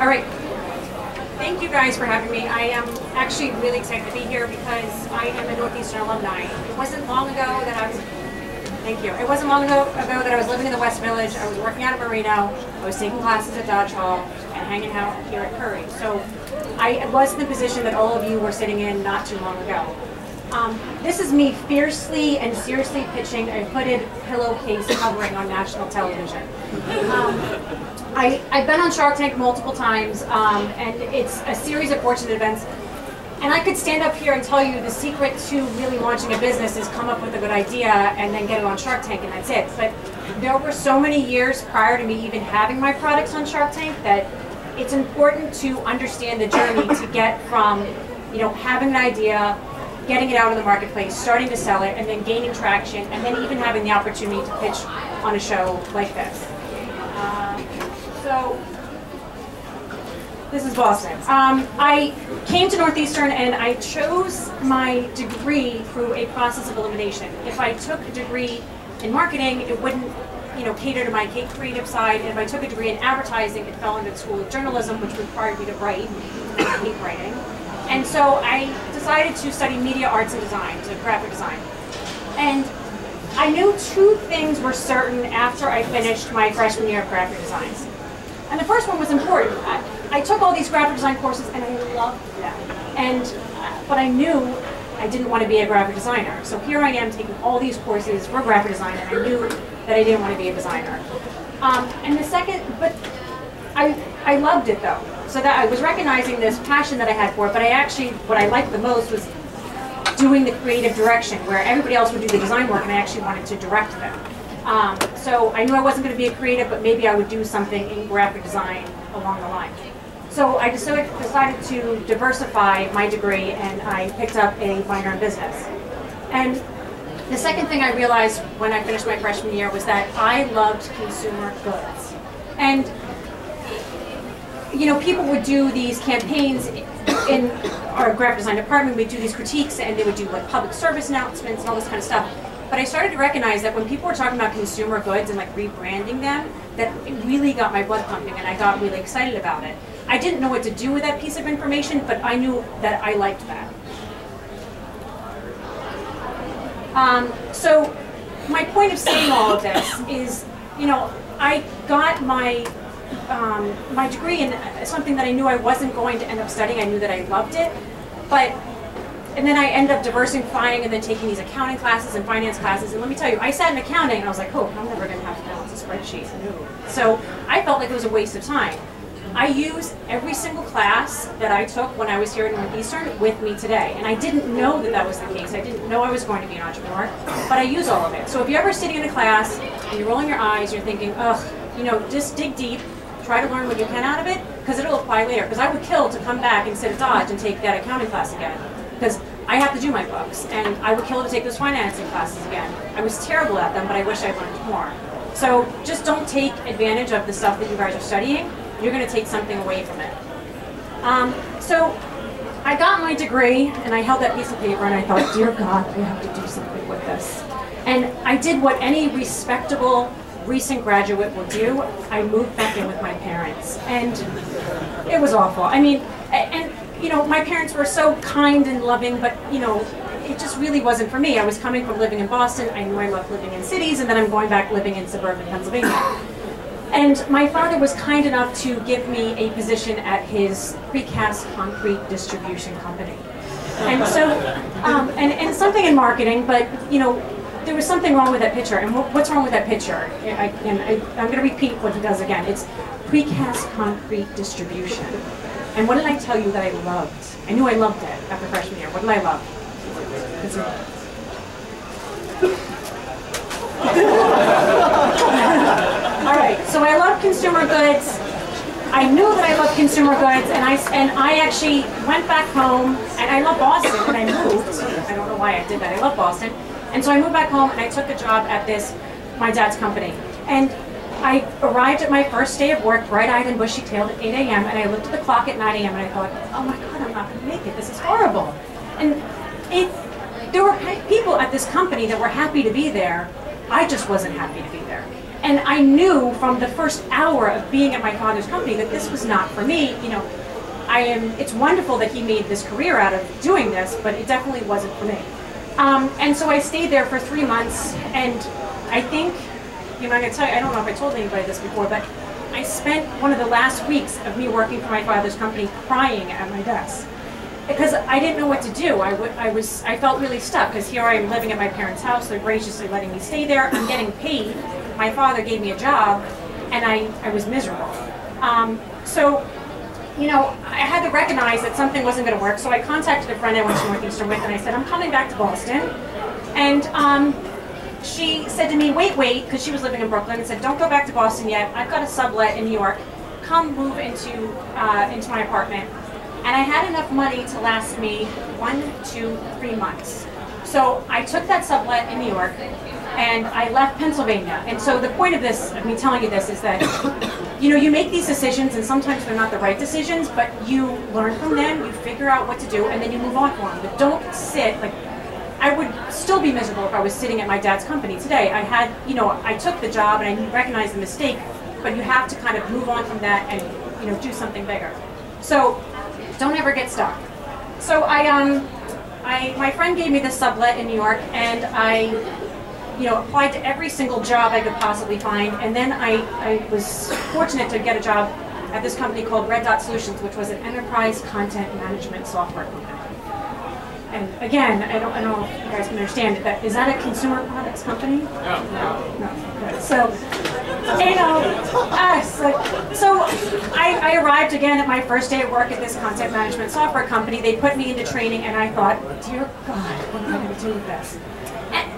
All right. Thank you guys for having me. I am actually really excited to be here because I am a Northeastern alumni. It wasn't long ago that I was, thank you. It wasn't long ago that I was living in the West Village. I was working out at Marino. I was taking classes at Dodge Hall and hanging out here at Curry. So I was in the position that all of you were sitting in not too long ago. This is me fiercely and seriously pitching a hooded pillowcase covering on national television. I've been on Shark Tank multiple times, and it's a series of fortunate events. And I could stand up here and tell you the secret to really launching a business is come up with a good idea and then get it on Shark Tank and that's it. But there were so many years prior to me even having my products on Shark Tank that it's important to understand the journey to get from, you know, having an idea, getting it out in the marketplace, starting to sell it, and then gaining traction, and then even having the opportunity to pitch on a show like this. So this is Boston. I came to Northeastern and I chose my degree through a process of elimination. If I took a degree in marketing, it wouldn't, you know, cater to my creative side. And if I took a degree in advertising, it fell into the School of Journalism, which required me to write. I hate writing. And so I decided to study media arts and design, so graphic design. And I knew two things were certain after I finished my freshman year of graphic design. And the first one was important. I took all these graphic design courses and I loved them. But I knew I didn't want to be a graphic designer. So here I am taking all these courses for graphic design and I knew that I didn't want to be a designer. And the second, but I loved it though. So that I was recognizing this passion that I had for it, but what I liked the most was doing the creative direction where everybody else would do the design work and I actually wanted to direct them. So I knew I wasn't going to be a creative, but maybe I would do something in graphic design along the line. So I decided to diversify my degree and I picked up a minor in business. And the second thing I realized when I finished my freshman year was that I loved consumer goods. And you know, people would do these campaigns in our graphic design department, we'd do these critiques and they would do like public service announcements and all this kind of stuff. But I started to recognize that when people were talking about consumer goods and like rebranding them, that it really got my blood pumping and I got really excited about it. I didn't know what to do with that piece of information, but I knew that I liked that. So my point of saying all of this is, you know, I got my degree in something that I knew I wasn't going to end up studying. I knew that I loved it, and then I ended up diversifying and then taking these accounting classes and finance classes. And let me tell you, I sat in accounting and I was like, oh, I'm never going to have to balance a spreadsheet. No. So I felt like it was a waste of time. I use every single class that I took when I was here at Northeastern with me today. And I didn't know that that was the case. I didn't know I was going to be an entrepreneur, but I use all of it. So if you're ever sitting in a class and you're rolling your eyes, you're thinking, ugh, you know, just dig deep. Try to learn what you can out of it, because it'll apply later. Because I would kill to come back and sit at Dodge and take that accounting class again, because I have to do my books, and I would kill to take those financing classes again. I was terrible at them, but I wish I learned more. So just don't take advantage of the stuff that you guys are studying. You're going to take something away from it. So I got my degree, and I held that piece of paper, and I thought, dear God, I have to do something with this. And I did what any respectable recent graduate will do. I moved back in with my parents, and it was awful. I mean, and you know, my parents were so kind and loving, but you know, it just really wasn't for me. I was coming from living in Boston. I knew I loved living in cities, and then I'm going back living in suburban Pennsylvania. And my father was kind enough to give me a position at his precast concrete distribution company. And so, and something in marketing, but you know, there was something wrong with that picture. And what's wrong with that picture? I'm going to repeat what he does again. It's precast concrete distribution. And what did I tell you that I loved? I knew I loved it after freshman year. What did I love? All right, so I love consumer goods. I knew that I loved consumer goods, and I actually went back home, and I love Boston, and I moved. I don't know why I did that. I love Boston. And so I moved back home and I took a job at my dad's company. And I arrived at my first day of work, bright-eyed and bushy-tailed at 8 a.m. and I looked at the clock at 9 a.m. and I thought, oh my God, I'm not going to make it. This is horrible. And there were people at this company that were happy to be there. I just wasn't happy to be there. And I knew from the first hour of being at my father's company that this was not for me. You know, it's wonderful that he made this career out of doing this, but it definitely wasn't for me. And so I stayed there for 3 months, and I think, you know, I'm gonna tell you, I don't know if I told anybody this before, but I spent one of the last weeks of me working for my father's company crying at my desk. Because I didn't know what to do. I felt really stuck, because here I am living at my parents' house, they're graciously letting me stay there, I'm getting paid, my father gave me a job, and I was miserable. So, you know, I had to recognize that something wasn't going to work, so I contacted a friend I went to Northeastern with, and I said, I'm coming back to Boston. And she said to me, wait, because she was living in Brooklyn, and said, don't go back to Boston yet. I've got a sublet in New York. Come move into my apartment. And I had enough money to last me 1, 2, 3 months. So I took that sublet in New York, and I left Pennsylvania. And so the point of this, of me telling you this, is that you know, you make these decisions, and sometimes they're not the right decisions, but you learn from them, you figure out what to do, and then you move on from them. But don't sit, like, I would still be miserable if I was sitting at my dad's company today. I had, you know, I took the job and I recognized the mistake, but you have to kind of move on from that and, you know, do something bigger. So don't ever get stuck. So my friend gave me this sublet in New York, and I, you know, applied to every single job I could possibly find, and then I was fortunate to get a job at this company called Red Dot Solutions, which was an enterprise content management software company. And again, I don't know if you guys can understand it, but is that a consumer products company? No. Good. So, you know, so I arrived again at my first day at work at this content management software company. They put me into training, and I thought, dear God, what am I going to do with this?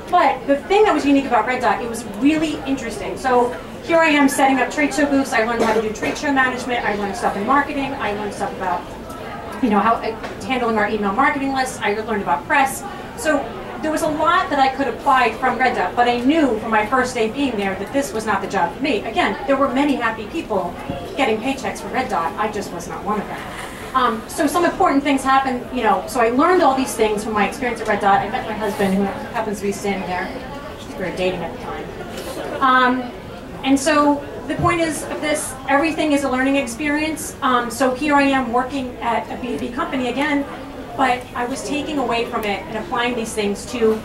But the thing that was unique about Red Dot, it was really interesting. So here I am setting up trade show booths. I learned how to do trade show management. I learned stuff in marketing. I learned stuff about, you know, how handling our email marketing lists. I learned about press. So there was a lot that I could apply from Red Dot, but I knew from my first day being there that this was not the job for me. Again, there were many happy people getting paychecks from Red Dot. I just was not one of them. So some important things happened, you know, so I learned all these things from my experience at Red Dot. I met my husband, who happens to be standing there. We were dating at the time. And so the point is of this, everything is a learning experience. So here I am working at a B2B company again, but I was taking away from it and applying these things to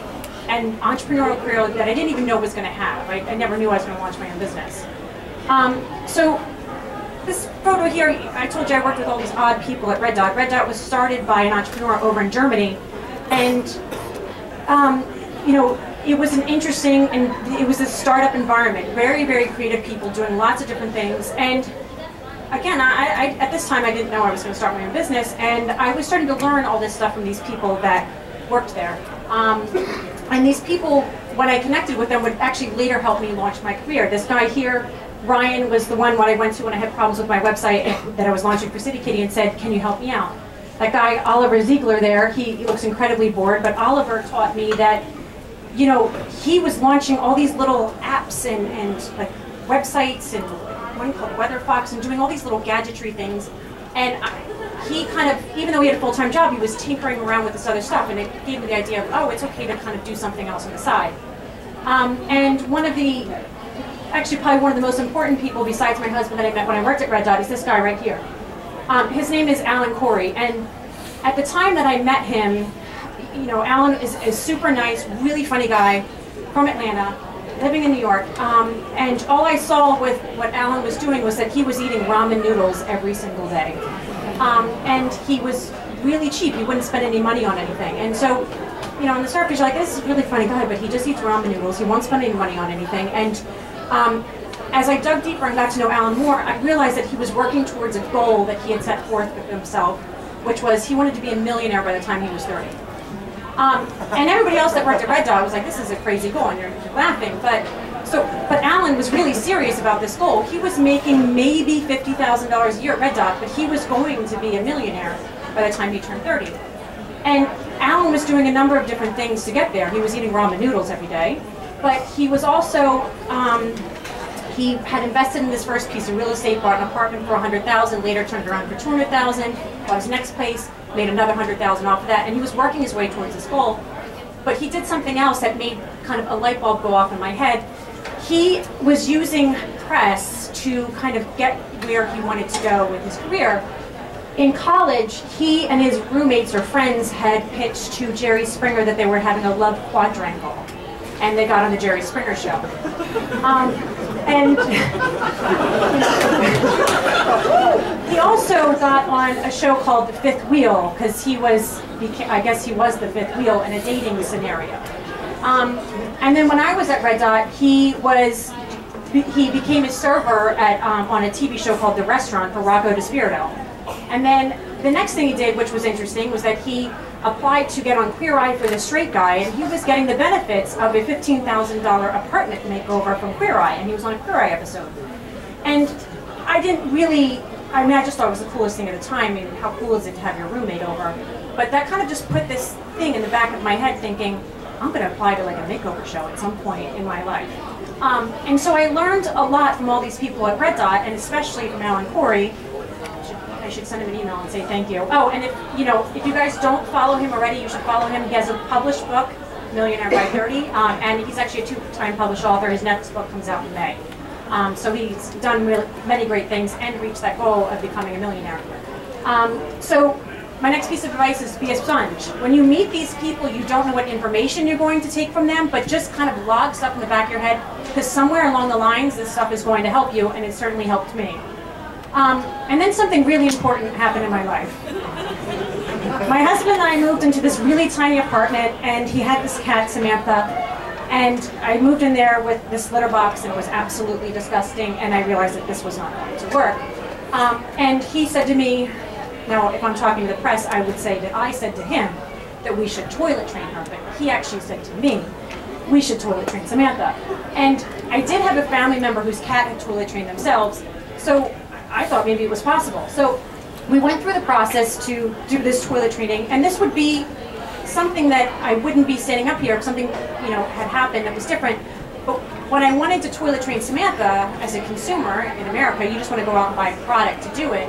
an entrepreneurial career that I didn't even know was going to have. I never knew I was going to launch my own business. So this photo here, I told you I worked with all these odd people at Red Dot. Red Dot was started by an entrepreneur over in Germany, and you know, it was an interesting, and it was a startup environment. Very, very creative people doing lots of different things. And again, at this time I didn't know I was going to start my own business, and I was starting to learn all this stuff from these people that worked there. And these people, when I connected with them, would actually later help me launch my career. This guy here, Ryan, was the one I went to when I had problems with my website that I was launching for City Kitty, and said, can you help me out? That guy, Oliver Ziegler there, he looks incredibly bored, but Oliver taught me that, you know, he was launching all these little apps and like websites and one called Weather Fox and doing all these little gadgetry things. And he kind of, even though he had a full-time job, he was tinkering around with this other stuff, and it gave me the idea of, oh, it's okay to kind of do something else on the side. And one of the, actually probably one of the most important people besides my husband that I met when I worked at Red Dot is this guy right here. His name is Alan Corey, and at the time that I met him, you know, Alan is super nice, really funny guy from Atlanta, living in New York, and all I saw with what Alan was doing was that he was eating ramen noodles every single day. And he was really cheap, he wouldn't spend any money on anything. And so, you know, on the surface you're like, this is a really funny guy, but he just eats ramen noodles, he won't spend any money on anything. And as I dug deeper and got to know Alan more, I realized that he was working towards a goal that he had set forth with himself, which was he wanted to be a millionaire by the time he was 30. And everybody else that worked at Red Dot was like, this is a crazy goal, and you're laughing. But Alan was really serious about this goal. He was making maybe $50,000 a year at Red Dot, but he was going to be a millionaire by the time he turned 30. And Alan was doing a number of different things to get there. He was eating ramen noodles every day, but he was also, he had invested in this first piece of real estate, bought an apartment for $100,000, later turned around for $200,000, bought his next place, made another $100,000 off of that, and he was working his way towards his goal. But he did something else that made kind of a light bulb go off in my head. he was using press to kind of get where he wanted to go with his career. In college, he and his roommates or friends had pitched to Jerry Springer that they were having a love quadrangle, and they got on the Jerry Springer show. And he also got on a show called The Fifth Wheel, because I guess he was the fifth wheel in a dating scenario. And then when I was at Red Dot, he became a server on a TV show called The Restaurant for Rocco DiSpirito. And then the next thing he did, which was interesting, was that he applied to get on Queer Eye for the Straight Guy, and he was getting the benefits of a $15,000 apartment makeover from Queer Eye, and he was on a Queer Eye episode. And I just thought it was the coolest thing at the time. I mean, how cool is it to have your roommate over? But that kind of just put this thing in the back of my head thinking, I'm going to apply to like a makeover show at some point in my life. And so I learned a lot from all these people at Red Dot, and especially from Alan Corey. I should send him an email and say thank you. Oh, and if you guys don't follow him already, you should follow him. He has a published book, Millionaire by 30, and he's actually a two-time published author. His next book comes out in May. So he's done many great things and reached that goal of becoming a millionaire. So my next piece of advice is be a sponge. When you meet these people, you don't know what information you're going to take from them, but just kind of log stuff in the back of your head, because somewhere along the lines, this stuff is going to help you, and it certainly helped me. And then something really important happened in my life. My husband and I moved into this really tiny apartment, and he had this cat, Samantha, and I moved in there with this litter box, and it was absolutely disgusting, and I realized that this was not going to work. And he said to me, now if I'm talking to the press, I would say that I said to him that we should toilet train her, but he actually said to me, we should toilet train Samantha. And I did have a family member whose cat had toilet trained themselves, so I thought maybe it was possible. So we went through the process to do this toilet training, and this would be something that I wouldn't be standing up here if something had happened that was different. But when I wanted to toilet train Samantha as a consumer in America, you just want to go out and buy a product to do it.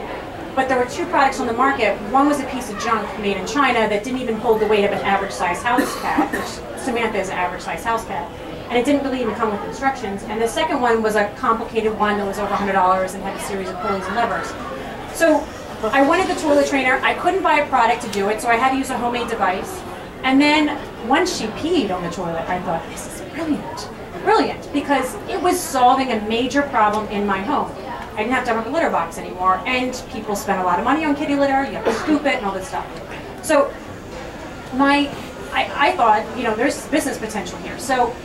But there were two products on the market. One was a piece of junk made in China that didn't even hold the weight of an average size house cat, which Samantha is an average size house cat. And it didn't really even come with instructions. And the second one was a complicated one that was over $100 and had a series of pulleys and levers. So I wanted the toilet trainer. I couldn't buy a product to do it, so I had to use a homemade device. And then once she peed on the toilet, I thought, this is brilliant. Brilliant, because it was solving a major problem in my home. I didn't have to have a litter box anymore, and people spend a lot of money on kitty litter, you have to scoop it and all this stuff. So I thought, there's business potential here. So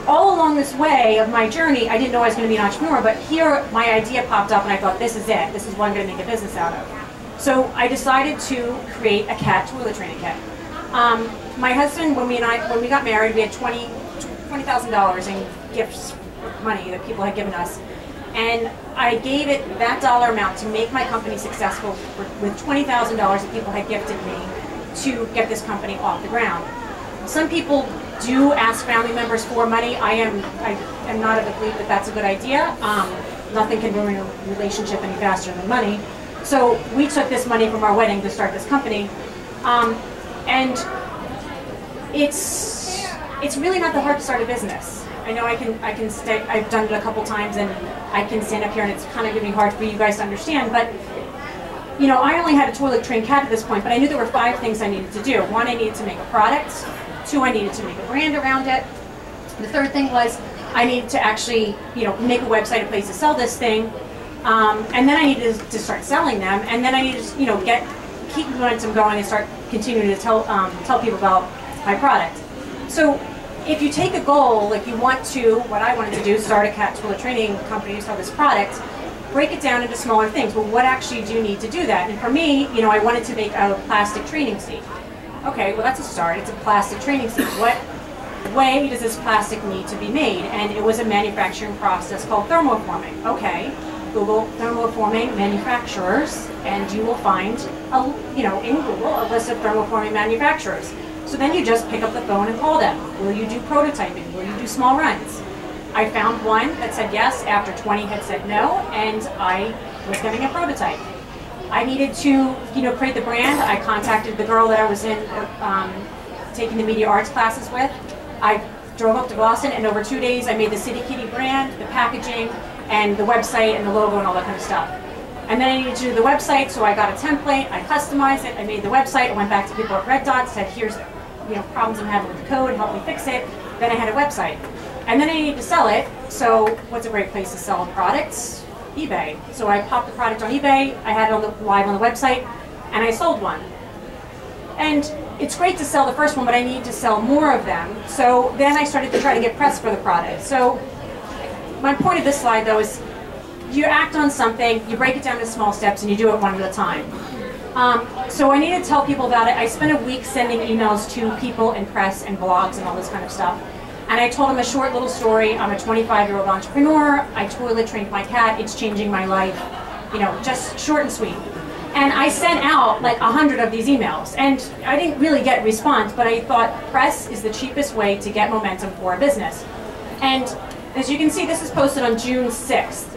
all along this way of my journey, I didn't know I was going to be an entrepreneur, but here my idea popped up and I thought, this is it. This is what I'm going to make a business out of. So I decided to create a cat toilet training kit. My husband, when we got married, we had $20,000 in gifts, money that people had given us. And I gave it that dollar amount to make my company successful with $20,000 that people had gifted me to get this company off the ground. Some people do ask family members for money. I am not of the belief that that's a good idea. Nothing can ruin a relationship any faster than money. So we took this money from our wedding to start this company. And it's really not that hard to start a business. I know I've done it a couple times, and I can stand up here and it's kind of going to be hard for you guys to understand, but I only had a toilet trained cat at this point, but I knew there were 5 things I needed to do. 1, I needed to make a product. 2, I needed to make a brand around it. The third thing was I needed to actually, make a website, a place to sell this thing. And then I needed to start selling them, and then I needed to, keep momentum going and start continuing to tell people about my product. So if you take a goal, like what I wanted to do, start a cat toilet training company to sell this product, break it down into smaller things. Well, what actually do you need to do that? And for me, I wanted to make a plastic training seat. Okay, well that's a start. It's a plastic training seat. What way does this plastic need to be made? And it was a manufacturing process called thermoforming. Okay, Google thermoforming manufacturers, and you will find, in Google, a list of thermoforming manufacturers. So then you just pick up the phone and call them. Will you do prototyping? Will you do small runs? I found one that said yes after 20 had said no, and I was getting a prototype. I needed to, create the brand. I contacted the girl that I was in taking the media arts classes with. I drove up to Boston, and over 2 days I made the City Kitty brand, the packaging, and the website, and the logo, and all that kind of stuff. And then I needed to do the website, so I got a template, I customized it, I made the website, I went back to people at Red Dot, said, here's problems I'm having with the code, help me fix it. Then I had a website. And then I needed to sell it, so what's a great place to sell products? eBay. So I popped the product on eBay, I had it live on the website, and I sold one. And it's great to sell the first one, but I need to sell more of them. So then I started to try to get press for the product. So my point of this slide, though, is you act on something, you break it down into small steps, and you do it one at a time. So I need to tell people about it. I spent a week sending emails to people in press and blogs and all this kind of stuff. And I told them a short little story. I'm a 25-year-old entrepreneur. I toilet trained my cat. It's changing my life. Just short and sweet. And I sent out like 100 of these emails. And I didn't really get a response, but I thought press is the cheapest way to get momentum for a business. And as you can see, this is posted on June 6th.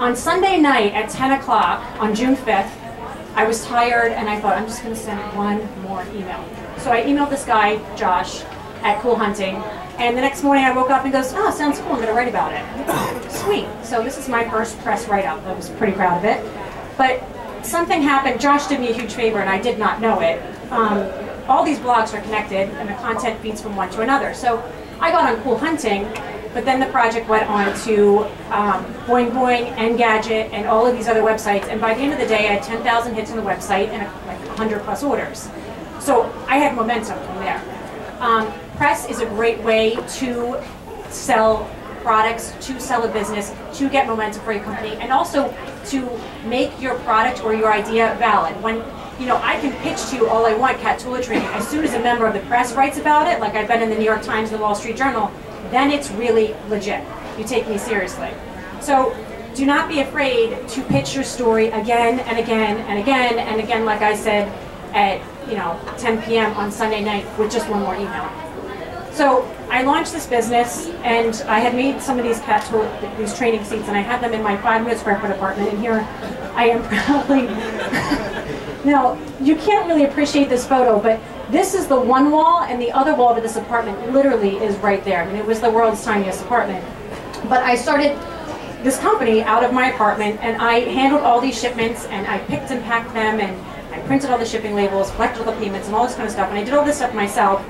On Sunday night at 10 o'clock on June 5th, I was tired and I thought, I'm just going to send one more email. So I emailed this guy, Josh, at Cool Hunting. And the next morning I woke up and goes, oh, sounds cool, I'm going to write about it. Sweet. So this is my first press write-up. I was pretty proud of it. But something happened. Josh did me a huge favor and I did not know it. All these blogs are connected and the content feeds from one to another. So I got on Cool Hunting, but then the project went on to Boing Boing, Engadget, and all of these other websites. And by the end of the day, I had 10,000 hits on the website and like 100 plus orders. So I had momentum from there. Press is a great way to sell products, to sell a business, to get momentum for your company, and also to make your product or your idea valid. When I can pitch to you all I want cat toilet training. As soon as a member of the press writes about it, like I've been in the New York Times and the Wall Street Journal, then it's really legit. You take me seriously. So do not be afraid to pitch your story again and again and again and again, like I said, at 10 p.m. on Sunday night with just one more email. So I launched this business, and I had made some of these these training seats, and I had them in my 500 square foot apartment, and here I am proudly. Now, you can't really appreciate this photo, but this is the one wall, and the other wall to this apartment literally is right there. I mean, it was the world's tiniest apartment. But I started this company out of my apartment, and I handled all these shipments, and I picked and packed them, and I printed all the shipping labels, collected all the payments, and all this kind of stuff, and I did all this stuff myself.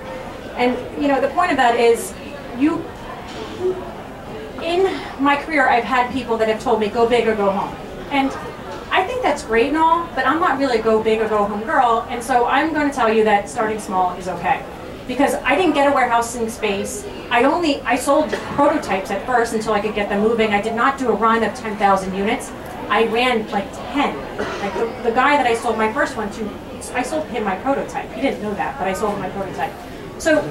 And the point of that is, in my career, I've had people that have told me, go big or go home. And I think that's great and all, but I'm not really a go big or go home girl, and so I'm going to tell you that starting small is okay. Because I didn't get a warehousing space. I sold prototypes at first until I could get them moving. I did not do a run of 10,000 units. I ran like 10. Like the guy that I sold my first one to, I sold him my prototype. He didn't know that, but I sold him my prototype. So,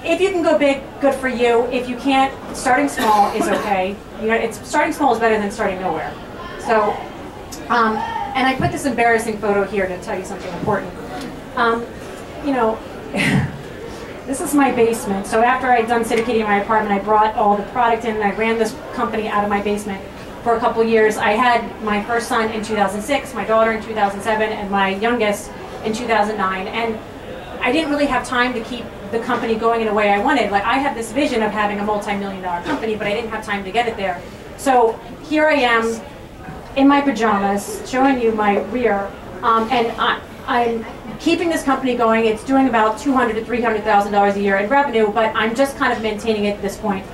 if you can go big, good for you. If you can't, starting small is okay. Starting small is better than starting nowhere. So, and I put this embarrassing photo here to tell you something important. This is my basement. So after I'd done City Kitty in my apartment, I brought all the product in, and I ran this company out of my basement for a couple years. I had my first son in 2006, my daughter in 2007, and my youngest in 2009. And I didn't really have time to keep the company going in a way I wanted. Like, I had this vision of having a multi-million-dollar company, but I didn't have time to get it there. So here I am in my pajamas, showing you my rear, and I'm keeping this company going. It's doing about $200,000 to $300,000 a year in revenue, but I'm just kind of maintaining it at this point.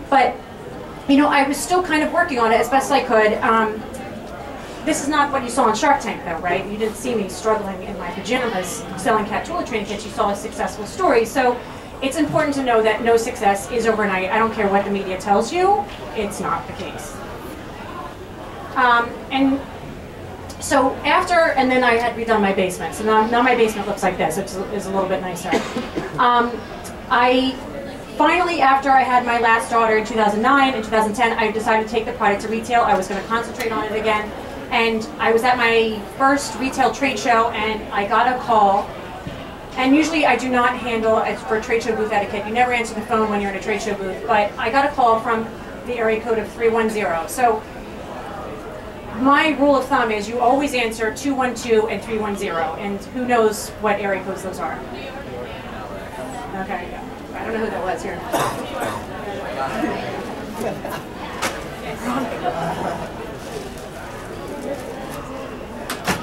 But I was still kind of working on it as best I could. This is not what you saw on Shark Tank, though, right? You didn't see me struggling in my pajamas selling cat toilet training kits. You saw a successful story. So it's important to know that no success is overnight. I don't care what the media tells you. It's not the case. And so and then I had redone my basement. So now my basement looks like this. It's a little bit nicer. I finally, after I had my last daughter in 2009 and 2010, I decided to take the product to retail. I was going to concentrate on it again. And I was at my first retail trade show, and I got a call. And usually I do not handle, for trade show booth etiquette, you never answer the phone when you're in a trade show booth. But I got a call from the area code of 310. So my rule of thumb is you always answer 212 and 310. And who knows what area codes those are? Okay, I don't know who that was here.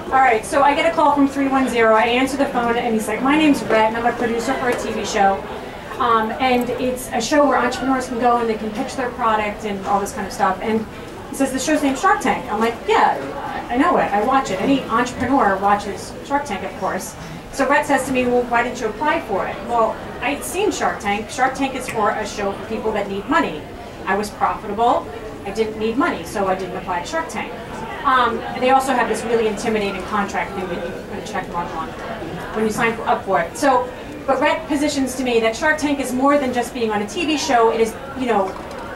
All right, so I get a call from 310. I answer the phone, and he's like, my name's Rhett, and I'm a producer for a TV show. And it's a show where entrepreneurs can go and they can pitch their product and all this kind of stuff. And he says, the show's named Shark Tank. I'm like, yeah, I know it. I watch it. Any entrepreneur watches Shark Tank, of course. So Rhett says to me, well, why didn't you apply for it? Well, I'd seen Shark Tank. Shark Tank is for a show for people that need money. I was profitable. I didn't need money, so I didn't apply to Shark Tank. They also have this really intimidating contract thing that you're going to check mark on when you sign up for it. So, but Rhett positions to me that Shark Tank is more than just being on a TV show. It is, you know,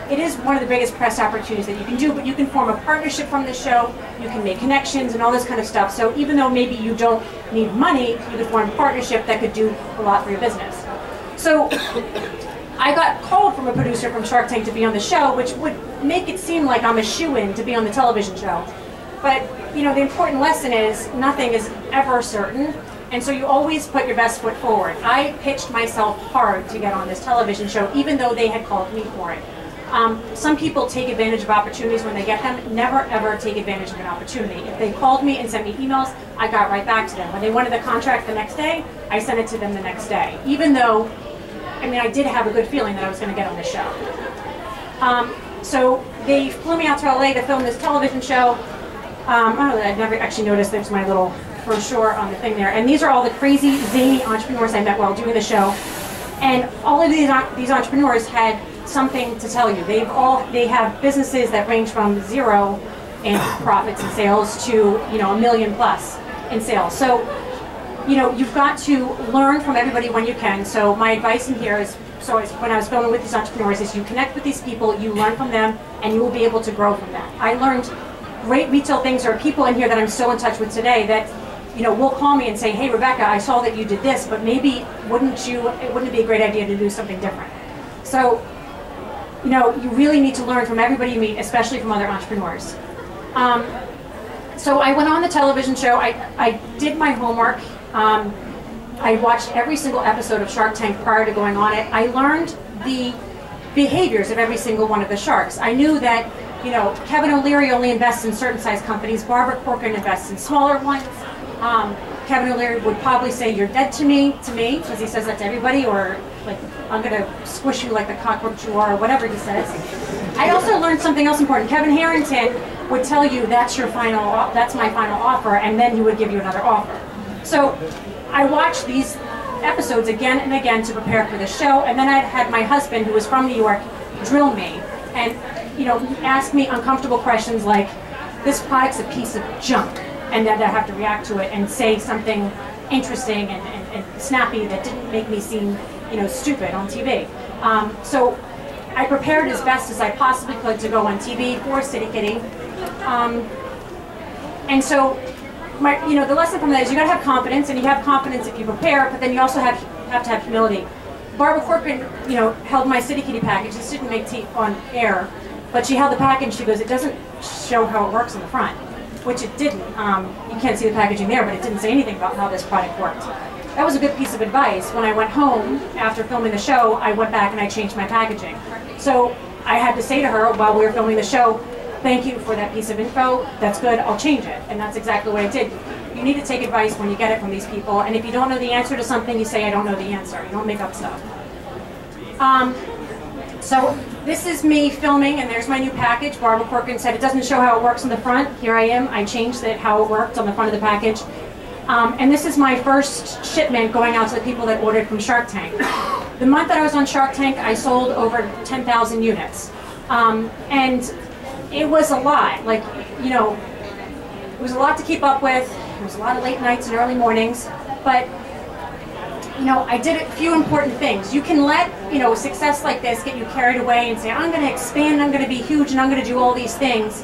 it is one of the biggest press opportunities that you can do, but you can form a partnership from the show, you can make connections and all this kind of stuff. So even though maybe you don't need money, you can form a partnership that could do a lot for your business. So I got called from a producer from Shark Tank to be on the show, which would make it seem like I'm a shoo-in to be on the television show. But, you know, the important lesson is nothing is ever certain, and so you always put your best foot forward. I pitched myself hard to get on this television show, even though they had called me for it. Some people take advantage of opportunities when they get them. Never, ever take advantage of an opportunity. If they called me and sent me emails, I got right back to them. When they wanted the contract the next day, I sent it to them the next day, even though, I mean, I did have a good feeling that I was going to get on this show. So they flew me out to LA to film this television show. I don't know, I'd never actually noticed there's my little brochure on the thing there. And these are all the crazy, zany entrepreneurs I met while doing the show. And all of these entrepreneurs had something to tell you. They have businesses that range from zero in profits and sales to, you know, $1 million plus in sales. So, you know, you've got to learn from everybody when you can. So my advice in here is, when I was filming with these entrepreneurs, is you connect with these people, you learn from them, and you will be able to grow from that. I learned great retail things. There are people in here that I'm still in touch with today that, you know, will call me and say, hey, Rebecca, I saw that you did this, but maybe wouldn't it be a great idea to do something different? So, you know, you really need to learn from everybody you meet, especially from other entrepreneurs. So I went on the television show. I did my homework. I watched every single episode of Shark Tank prior to going on it. I learned the behaviors of every single one of the sharks. I knew that, you know, Kevin O'Leary only invests in certain size companies. Barbara Corcoran invests in smaller ones. Kevin O'Leary would probably say, you're dead to me, because he says that to everybody, or like, I'm going to squish you like the cockroach you are, or whatever he says. I also learned something else important. Kevin Harrington would tell you, that's my final offer, and then he would give you another offer. So I watched these episodes again and again to prepare for the show, and then I had my husband, who was from New York, drill me, and, you know, ask me uncomfortable questions like, this product's a piece of junk, and then I have to react to it and say something interesting and snappy that didn't make me seem, you know, stupid on TV. So I prepared as best as I possibly could to go on TV for City Kitty. And so, you know, the lesson from that is you got to have confidence, and you have confidence if you prepare, but then you also have to have humility. Barbara Corcoran, you know, held my City Kitty package. This didn't make tea on air, but she held the package. She goes, it doesn't show how it works on the front, which it didn't. You can't see the packaging there, but it didn't say anything about how this product worked. That was a good piece of advice. When I went home after filming the show, I went back and I changed my packaging. So I had to say to her while we were filming the show, thank you for that piece of info, that's good, I'll change it. And that's exactly what I did. You need to take advice when you get it from these people, and if you don't know the answer to something, you say, I don't know the answer. You don't make up stuff. So this is me filming, and there's my new package. Barbara Corcoran said it doesn't show how it works on the front. Here I am. I changed it, how it worked on the front of the package. And this is my first shipment going out to the people that ordered from Shark Tank. The month that I was on Shark Tank, I sold over 10,000 units. And it was a lot. Like, you know, it was a lot to keep up with. There was a lot of late nights and early mornings. But, you know, I did a few important things. You can let, you know, success like this get you carried away and say, I'm going to expand, I'm going to be huge, and I'm going to do all these things.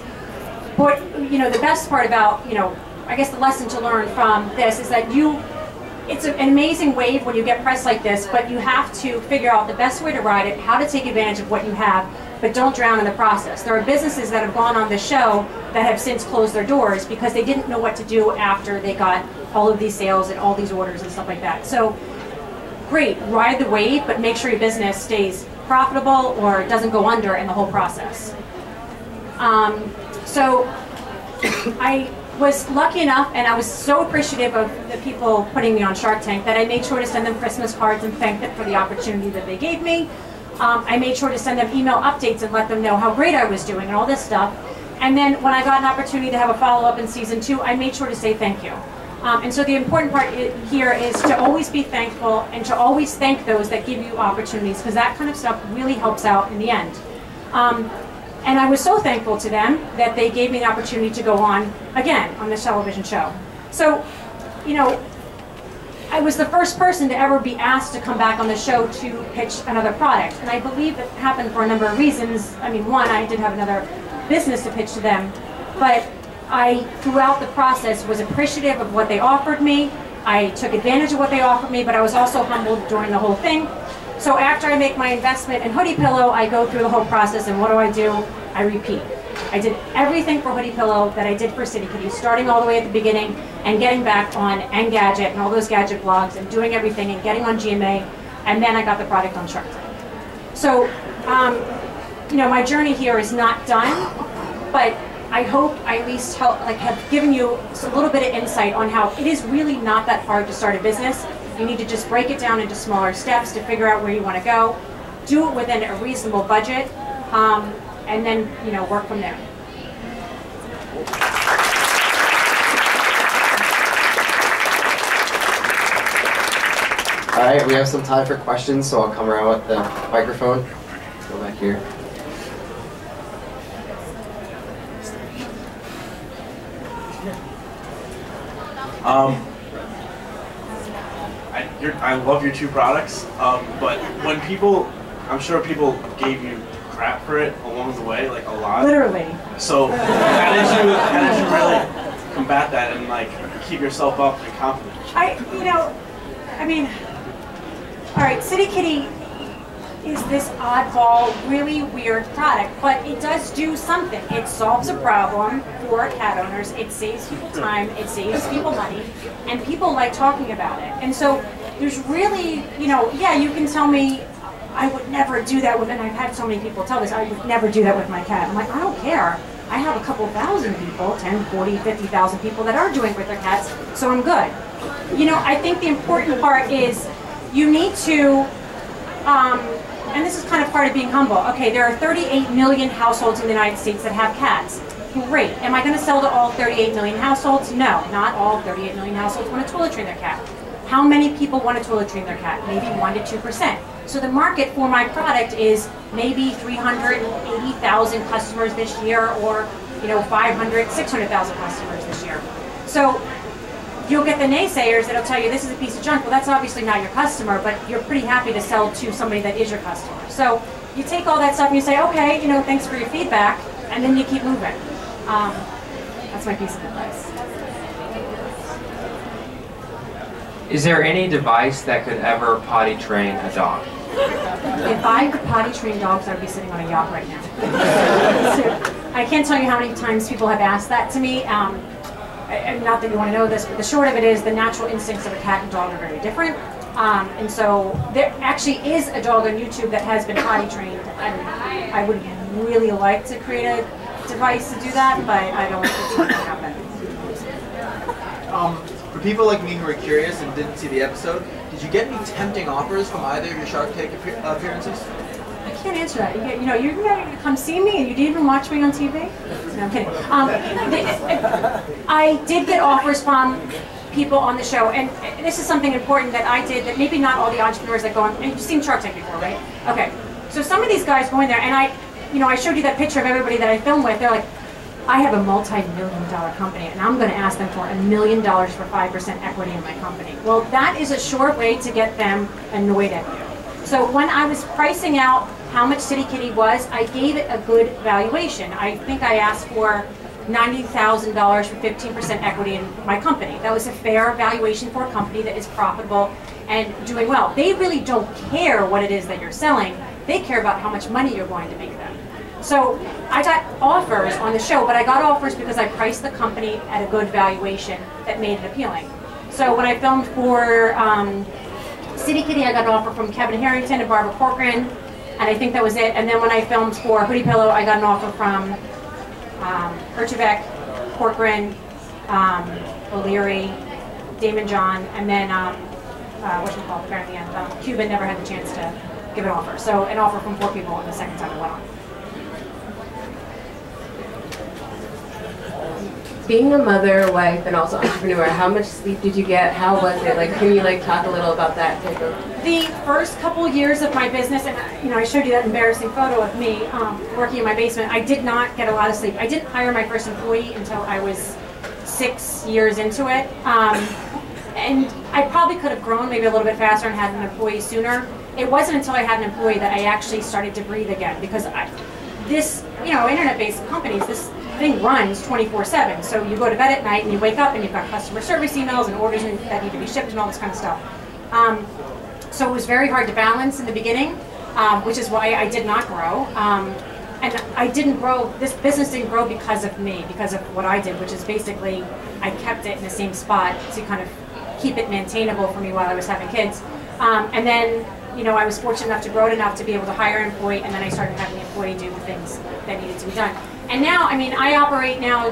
But, you know, the best part about, you know, I guess the lesson to learn from this is that it's an amazing wave when you get press like this, but you have to figure out the best way to ride it, how to take advantage of what you have, but don't drown in the process. There are businesses that have gone on the show that have since closed their doors because they didn't know what to do after they got all of these sales and all these orders and stuff like that. So great, ride the wave, but make sure your business stays profitable or doesn't go under in the whole process. So I was lucky enough, and I was so appreciative of the people putting me on Shark Tank, that I made sure to send them Christmas cards and thank them for the opportunity that they gave me. I made sure to send them email updates and let them know how great I was doing and all this stuff. And then when I got an opportunity to have a follow-up in season 2, I made sure to say thank you. And so the important part here is to always be thankful and to always thank those that give you opportunities, because that kind of stuff really helps out in the end. And I was so thankful to them that they gave me the opportunity to go on again on this television show. So, you know, I was the first person to ever be asked to come back on the show to pitch another product. And I believe it happened for a number of reasons. I mean, one, I did have another business to pitch to them, but I, throughout the process, was appreciative of what they offered me. I took advantage of what they offered me, but I was also humbled during the whole thing. So after I make my investment in Hoodie Pillow, I go through the whole process, and what do? I repeat. I did everything for Hoodie Pillow that I did for City Kitty, starting all the way at the beginning and getting back on Engadget and all those gadget blogs and doing everything and getting on GMA, and then I got the product on Shark Tank. So, you know, my journey here is not done, but I hope I at least have given you a little bit of insight on how it is really not that hard to start a business. You need to just break it down into smaller steps to figure out where you want to go, do it within a reasonable budget, and then, you know, work from there. All right, we have some time for questions, so I'll come around with the microphone. Let's go back here. I love your two products, but when people, I'm sure people gave you crap for it along the way, like a lot. Literally. So how did you really combat that and like keep yourself up and confident? All right, City Kitty is this oddball, really weird product, but it does do something. It solves a problem for cat owners. It saves people time. It saves people money, and people like talking about it. And so there's really, you know, yeah, you can tell me I would never do that with, and I've had so many people tell this, I would never do that with my cat. I'm like, I don't care. I have a couple thousand people, 10, 40, 50,000 people that are doing it with their cats, so I'm good. You know, I think the important part is you need to, and this is kind of part of being humble. Okay, there are 38 million households in the United States that have cats. Great. Am I going to sell to all 38 million households? No, not all 38 million households want to toilet train their cat. How many people want to toilet train their cat? Maybe 1 to 2%. So the market for my product is maybe 380,000 customers this year, or 500, 600,000 customers this year. So you'll get the naysayers that'll tell you this is a piece of junk. Well, that's obviously not your customer, but you're pretty happy to sell to somebody that is your customer. So you take all that stuff and you say, okay, thanks for your feedback, and then you keep moving. That's my piece of advice. Is there any device that could ever potty train a dog? If I could potty train dogs, I'd be sitting on a yacht right now. So, I can't tell you how many times people have asked that to me. Not that you want to know this, but the short of it is the natural instincts of a cat and dog are very different. And so there actually is a dog on YouTube that has been potty trained. And I would really like to create a device to do that, but I don't think it's going to happen. For people like me who are curious and didn't see the episode, did you get any tempting offers from either of your Shark Tank appearances? I can't answer that. You're going to come see me and you didn't even watch me on TV? No, I'm kidding. I did get offers from people on the show, and this is something important that I did that maybe not all the entrepreneurs that go on, and you've seen Shark Tank before, right? Okay, so some of these guys go in there, and I showed you that picture of everybody that I filmed with. They're like, I have a multi-million-dollar company, and I'm going to ask them for $1 million for 5% equity in my company. Well, that is a sure way to get them annoyed at you. So when I was pricing out how much City Kitty was, I gave it a good valuation. I think I asked for $90,000 for 15% equity in my company. That was a fair valuation for a company that is profitable and doing well. They really don't care what it is that you're selling. They care about how much money you're going to make them. So I got offers on the show, but I got offers because I priced the company at a good valuation that made it appealing. So when I filmed for City Kitty, I got an offer from Kevin Harrington and Barbara Corcoran, and I think that was it. And then when I filmed for Hoodie Pillow, I got an offer from Urchevek, Corcoran, O'Leary, Damon John, and then whatchamacallit, the guy at the end, Cuban never had the chance to give an offer. So an offer from 4 people the second time I went on. Being a mother, wife, and also entrepreneur, how much sleep did you get? How was it? Like, can you like talk a little about that type of? The first couple years of my business, and I showed you that embarrassing photo of me working in my basement. I did not get a lot of sleep. I didn't hire my first employee until I was 6 years into it, and I probably could have grown maybe a little bit faster and had an employee sooner. It wasn't until I had an employee that I actually started to breathe again, because this, internet-based companies, this thing runs 24/7. So you go to bed at night and you wake up and you've got customer service emails and orders that need to be shipped and all this kind of stuff. So it was very hard to balance in the beginning, which is why I did not grow. And I didn't grow, this business didn't grow because of me, because of what I did, which is basically I kept it in the same spot to kind of keep it maintainable for me while I was having kids. And then, I was fortunate enough to grow it enough to be able to hire an employee, and then I started having the employee do the things that needed to be done. And now, I operate now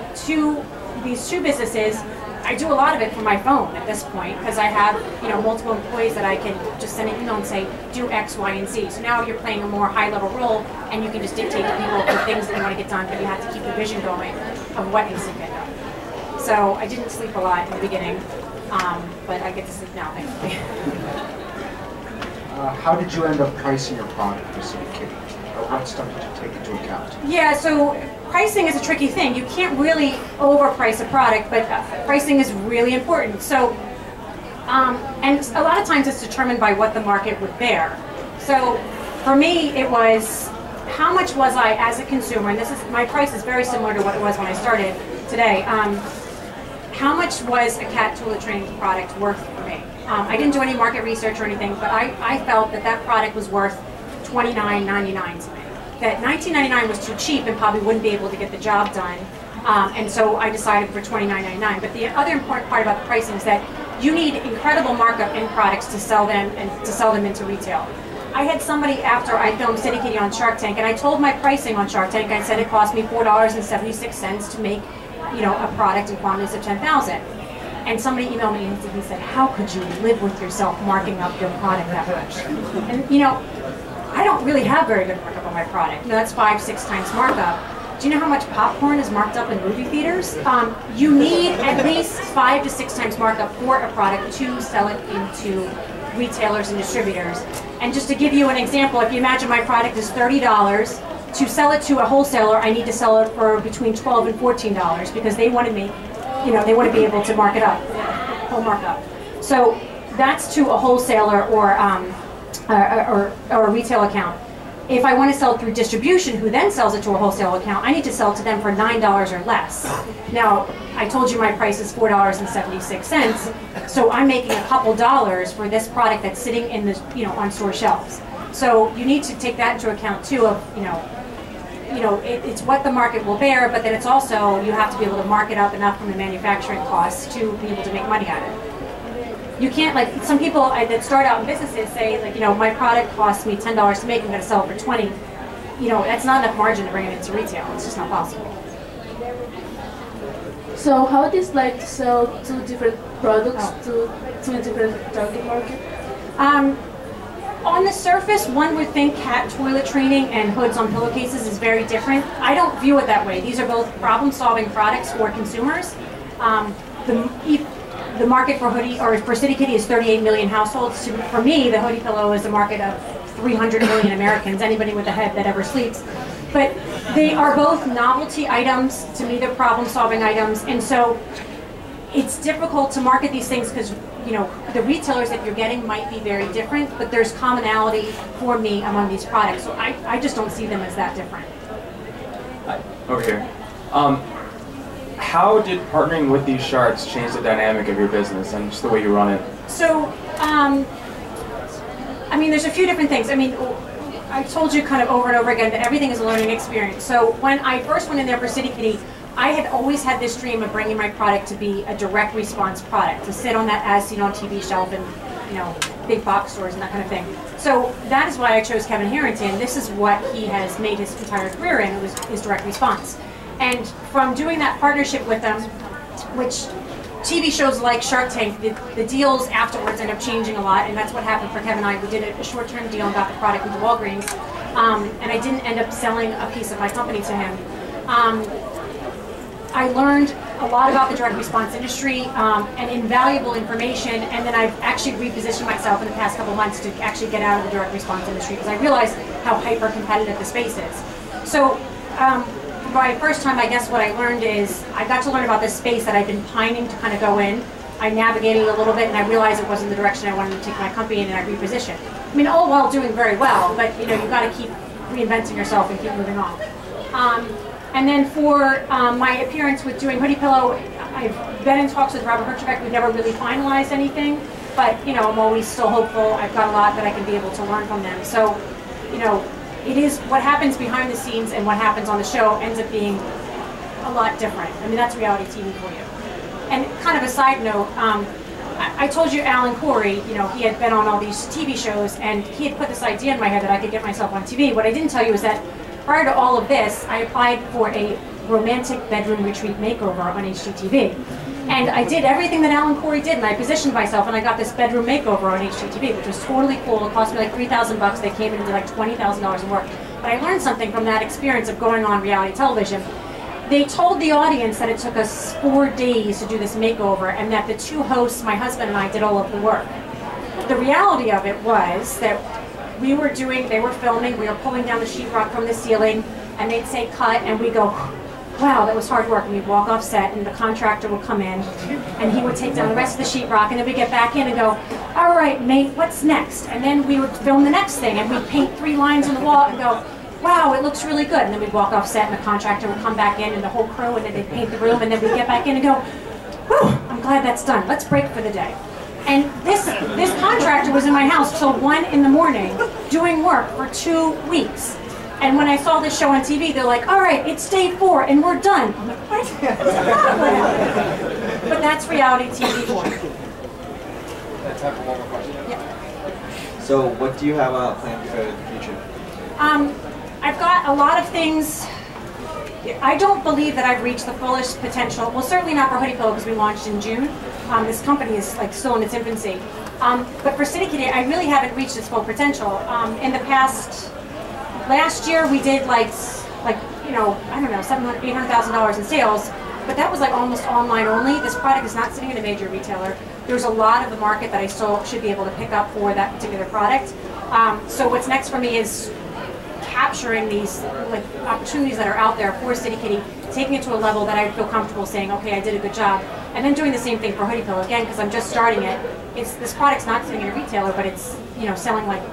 these two businesses. I do a lot of it from my phone at this point, because I have, multiple employees that I can just send an email and say, do X, Y, and Z. So now you're playing a more high-level role, and you can just dictate to people the things that you want to get done, but you have to keep the vision going of what needs to get done. So I didn't sleep a lot in the beginning, but I get to sleep now, thankfully. How did you end up pricing your product for City Kitty? Or what stuff did you take into account? Yeah, so pricing is a tricky thing. You can't really overprice a product, but pricing is really important. So, and a lot of times it's determined by what the market would bear. So for me, it was how much was I as a consumer, and my price is very similar to what it was when I started today. How much was a cat toilet training product worth for me? I didn't do any market research or anything, but I felt that product was worth $29.99 to me. That $19.99 was too cheap and probably wouldn't be able to get the job done, and so I decided for $29.99. But the other important part about the pricing is that you need incredible markup in products to sell them and to sell them into retail. I had somebody after I filmed City Kitty on Shark Tank, and I told my pricing on Shark Tank. I said it cost me $4.76 to make, a product in quantities of 10,000. And somebody emailed me and he said, how could you live with yourself marking up your product that much? And I don't really have very good markup on my product. That's 5-6 times markup. Do you know how much popcorn is marked up in movie theaters? You need at least 5 to 6 times markup for a product to sell it into retailers and distributors. And just to give you an example, if you imagine my product is $30, to sell it to a wholesaler, I need to sell it for between $12 and $14 because they want to make, they want to be able to mark it up, full markup. So that's to a wholesaler or a retail account. If I want to sell it through distribution, who then sells it to a wholesale account, I need to sell it to them for $9 or less. Now, I told you my price is $4.76, so I'm making a couple dollars for this product that's sitting in the, on store shelves. So you need to take that into account too. Of it's what the market will bear, but then it's also you have to be able to mark it up enough from the manufacturing costs to be able to make money at it. You can't, like some people that start out in businesses say, like, my product costs me $10 to make, I'm going to sell it for $20. That's not enough margin to bring it into retail. It's just not possible. So how is it like to sell 2 different products to 2 different target market? On the surface, one would think cat toilet training and hoods on pillowcases is very different. I don't view it that way. These are both problem-solving products for consumers. The market for hoodie or for City Kitty is 38 million households. For me, the hoodie pillow is a market of 300 million Americans, anybody with a head that ever sleeps. But they are both novelty items. To me, they're problem-solving items. And so it's difficult to market these things because, the retailers that you're getting might be very different, but there's commonality for me among these products. So I just don't see them as that different. Over here. How did partnering with these sharks change the dynamic of your business and just the way you run it? So, there's a few different things. I told you kind of over and over again that everything is a learning experience. So when I first went in there for City Kitty, I had always had this dream of bringing my product to be a direct response product, to sit on that as seen on TV shelf and big box stores and that kind of thing. So that is why I chose Kevin Harrington. This is what he has made his entire career in, is direct response. And from doing that partnership with them, which TV shows like Shark Tank, the deals afterwards end up changing a lot, and that's what happened for Kevin and I. We did a short-term deal and got the product into Walgreens, and I didn't end up selling a piece of my company to him. I learned a lot about the direct response industry and invaluable information, and then I've actually repositioned myself in the past couple months to actually get out of the direct response industry because I realized how hyper-competitive the space is. So my first time, I guess what I learned is I got to learn about this space that I've been pining to kind of go in. I navigated a little bit and I realized it wasn't the direction I wanted to take my company in, and I repositioned. I mean, all while doing very well, but you've got to keep reinventing yourself and keep moving on. And then for my appearance with doing Hoodie Pillow, I've been in talks with Robert Herjavec. We've never really finalized anything, but I'm always still hopeful. I've got a lot that I can be able to learn from them. So, it is what happens behind the scenes and what happens on the show ends up being a lot different. I mean, that's reality TV for you. And kind of a side note, I told you Alan Corey, he had been on all these TV shows and he had put this idea in my head that I could get myself on TV. What I didn't tell you is that prior to all of this, I applied for a romantic bedroom retreat makeover on HGTV. And I did everything that Alan Corey did, and I positioned myself, and I got this bedroom makeover on HGTV, which was totally cool. It cost me like $3,000. They came in and did like $20,000 in work. But I learned something from that experience of going on reality television. They told the audience that it took us 4 days to do this makeover, and that the two hosts, my husband and I, did all of the work. The reality of it was that they were filming, we were pulling down the sheetrock from the ceiling, and they'd say cut, and we'd go, wow, that was hard work. And we'd walk off set, and the contractor would come in, and he would take down the rest of the sheetrock, and then we'd get back in and go, all right, mate, what's next? And then we would film the next thing, and we'd paint 3 lines on the wall and go, wow, it looks really good. And then we'd walk off set, and the contractor would come back in, and the whole crew, and then they'd paint the room, and then we'd get back in and go, whew, I'm glad that's done. Let's break for the day. And this contractor was in my house till 1 in the morning doing work for 2 weeks. And when I saw this show on TV, they're like, all right, it's day 4 and we're done. I'm like, what? But that's reality TV for you. Let's have one more question. Yeah. So what do you have planned for the future? I've got a lot of things. I don't believe that I've reached the fullest potential. Well, certainly not for Hoodie Pillow because we launched in June. This company is still in its infancy. But for City Kitty, I really haven't reached its full potential. In the past, last year we did I don't know, $700,000, $800,000 in sales, but that was like almost online only. This product is not sitting in a major retailer. There's a lot of the market that I still should be able to pick up for that particular product. So what's next for me is capturing these opportunities that are out there for City Kitty, taking it to a level that I feel comfortable saying, okay, I did a good job, and then doing the same thing for Hoodie Pillow again because I'm just starting it. This product's not sitting in a retailer, but it's selling like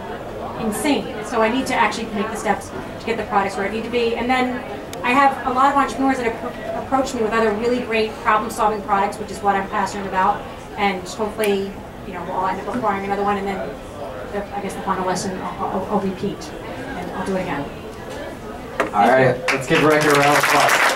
insane. So I need to actually make the steps to get the products where I need to be. And then I have a lot of entrepreneurs that have approached me with other really great problem-solving products, which is what I'm passionate about. And hopefully, we'll end up acquiring another one, and then I guess the final lesson I'll repeat. I'll do it again. All right, let's give Rebecca a round of applause.